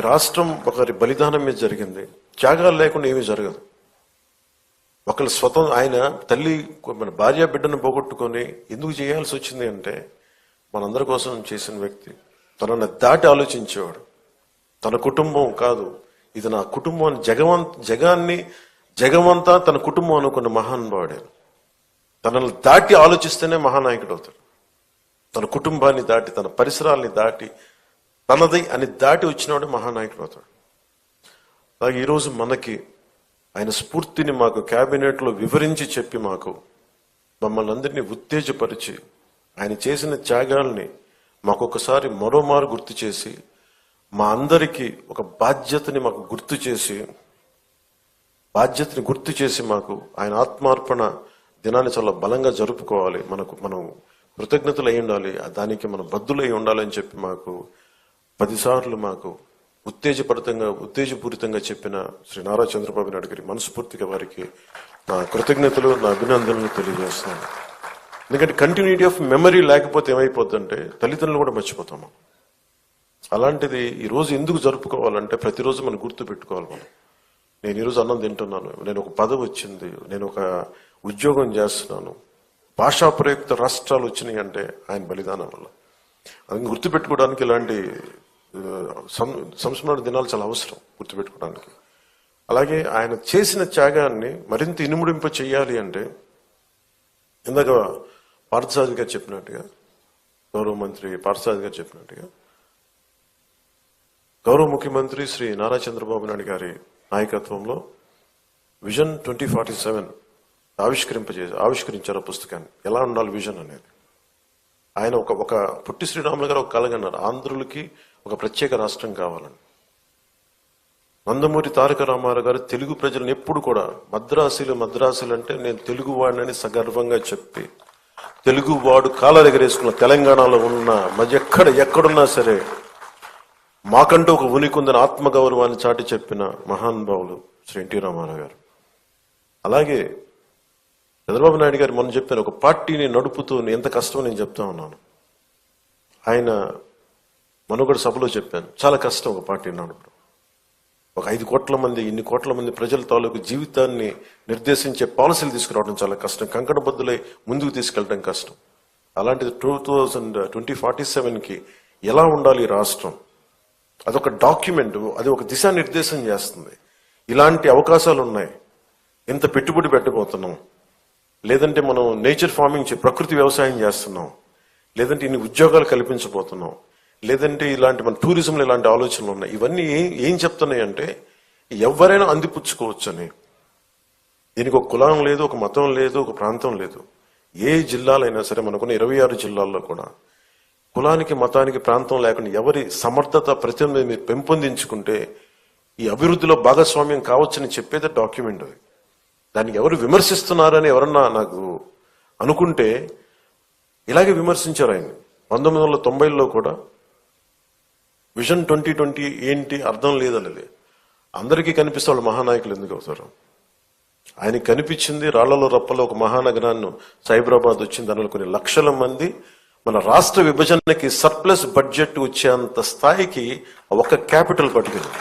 రాష్ట్రం ఒకరి బలిదానం మీద జరిగింది. త్యాగాలు లేకుండా ఏమీ జరగదు. ఒకరి ఆయన తల్లి మన భార్య బిడ్డను పోగొట్టుకొని ఎందుకు చేయాల్సి వచ్చింది అంటే మనందరి కోసం చేసిన వ్యక్తి. తనని దాటి ఆలోచించేవాడు. తన కుటుంబం కాదు, ఇది నా కుటుంబం అని జగమంతా తన కుటుంబం అనుకున్న మహానుభావుడే. తనను దాటి ఆలోచిస్తేనే మహానాయకుడు అవుతాడు. తన కుటుంబాన్ని దాటి, తన పరిసరాల్ని దాటి, తనది అని దాటి వచ్చినవాడే మహానాయకుడు అవుతాడు. అలాగే ఈరోజు మనకి ఆయన స్ఫూర్తిని మాకు క్యాబినెట్లో వివరించి చెప్పి మమ్మల్ని అందరినీ ఉత్తేజపరిచి ఆయన చేసిన త్యాగాల్ని మాకొకసారి మరోమారు గుర్తు చేసి మా అందరికీ ఒక బాధ్యతని గుర్తు చేసి మాకు ఆయన ఆత్మార్పణ దినాన్ని చాలా బలంగా జరుపుకోవాలి, మనం కృతజ్ఞతలు అయి ఉండాలి, దానికి మనం బద్దులై ఉండాలని చెప్పి 10 సార్లు ఉత్తేజపూరితంగా చెప్పిన శ్రీ నారా చంద్రబాబు నాయుడు గారి మనస్ఫూర్తిగా వారికి నా కృతజ్ఞతలు, నా అభినందనలు తెలియజేస్తున్నాను. ఎందుకంటే కంటిన్యూటీ ఆఫ్ మెమరీ లేకపోతే ఏమైపోతుందంటే తల్లిదండ్రులు కూడా మర్చిపోతాము. అలాంటిది ఈరోజు ఎందుకు జరుపుకోవాలంటే ప్రతిరోజు మనం గుర్తు పెట్టుకోవాలి. నేను ఈరోజు అన్నం తింటున్నాను, నేను ఒక పదవి వచ్చింది, నేను ఒక ఉద్యోగం చేస్తున్నాను, భాషా ప్రయుక్త రాష్ట్రాలు వచ్చినాయి అంటే ఆయన బలిదానం వల్ల. అది గుర్తుపెట్టుకోవడానికి ఇలాంటి సంస్మరణ దినాలు చాలా అవసరం గుర్తుపెట్టుకోవడానికి. అలాగే ఆయన చేసిన త్యాగాన్ని మరింత ఇనుముడింప చెయ్యాలి అంటే ఇందాక పార్థసారథి గారు చెప్పినట్టుగా, గౌరవ మంత్రి పార్థసారథి గారు చెప్పినట్టుగా, గౌరవ ముఖ్యమంత్రి శ్రీ నారా చంద్రబాబు నాయుడు గారి నాయకత్వంలో విజన్ 2047 ఆవిష్కరించారు పుస్తకాన్ని. ఎలా ఉండాలి విజన్ అనేది. ఆయన ఒక పుట్టి శ్రీరాములు గారు ఒక కలగన్నారు, ఆంధ్రులకి ఒక ప్రత్యేక రాష్ట్రం కావాలని. నందమూరి తారక రామారావు గారు తెలుగు ప్రజలను ఎప్పుడు కూడా మద్రాసులు అంటే నేను తెలుగువాడిని సగర్వంగా చెప్పి, తెలుగువాడు కాళ్ళ ఎగరేసుకున్న తెలంగాణలో ఉన్న ఎక్కడున్నా సరే మాకంటూ ఒక ఉనికి ఉందని ఆత్మగౌరవాన్ని చాటి చెప్పిన మహానుభావులు శ్రీ ఎన్టీ రామారావు గారు. అలాగే చంద్రబాబు నాయుడు గారు మొన్న చెప్పాను, ఒక పార్టీని నడుపుతూ ఎంత కష్టమో నేను చెప్తా ఉన్నాను. ఆయన మనుగడ సభలో చెప్పాను, చాలా కష్టం ఒక పార్టీని నడపడం. ఒక 5 కోట్ల మంది, ఇన్ని కోట్ల మంది ప్రజల తాలూకు జీవితాన్ని నిర్దేశించే పాలసీలు తీసుకురావడం చాలా కష్టం, కంకణబద్దులై ముందుకు తీసుకెళ్ళడం కష్టం. అలాంటిది 2047కి ఎలా ఉండాలి రాష్ట్రం, అదొక డాక్యుమెంట్, అది ఒక దిశానిర్దేశం చేస్తుంది. ఇలాంటి అవకాశాలు ఉన్నాయి, ఎంత పెట్టుబడి పెట్టబోతున్నాం, లేదంటే మనం నేచర్ ఫార్మింగ్ ప్రకృతి వ్యవసాయం చేస్తున్నాం, లేదంటే ఇన్ని ఉద్యోగాలు కల్పించబోతున్నాం, లేదంటే ఇలాంటి మన టూరిజంలో ఇలాంటి ఆలోచనలు ఉన్నాయి. ఇవన్నీ ఏం చెప్తున్నాయి అంటే ఎవరైనా అందిపుచ్చుకోవచ్చు అని. దీనికి ఒక కులం లేదు, ఒక మతం లేదు, ఒక ప్రాంతం లేదు. ఏ జిల్లాలైనా సరే, మనకున్న 26 జిల్లాల్లో కూడా కులానికి, మతానికి, ప్రాంతం లేకుండా ఎవరి సమర్థత ప్రతినిధి మీరు పెంపొందించుకుంటే ఈ అభివృద్ధిలో భాగస్వామ్యం కావచ్చని చెప్పేది డాక్యుమెంట్. అది దానికి ఎవరు విమర్శిస్తున్నారని ఎవరన్నా నాకు అనుకుంటే ఇలాగే విమర్శించారు ఆయన. 1990లో కూడా విజన్ 2020 ఏంటి అర్థం లేదనేది అందరికీ కనిపిస్తే వాళ్ళు మహానాయకులు ఎందుకు అవుతారు. ఆయనకి కనిపించింది రాళ్లలో రప్పలో ఒక మహానగరాన్ని సైబరాబాద్ వచ్చింది, దానిలో కొన్ని లక్షల మంది. మన రాష్ట్ర విభజనకి సర్ప్లస్ బడ్జెట్ వచ్చేంత స్థాయికి ఒక క్యాపిటల్ పట్టుకెళ్ళింది.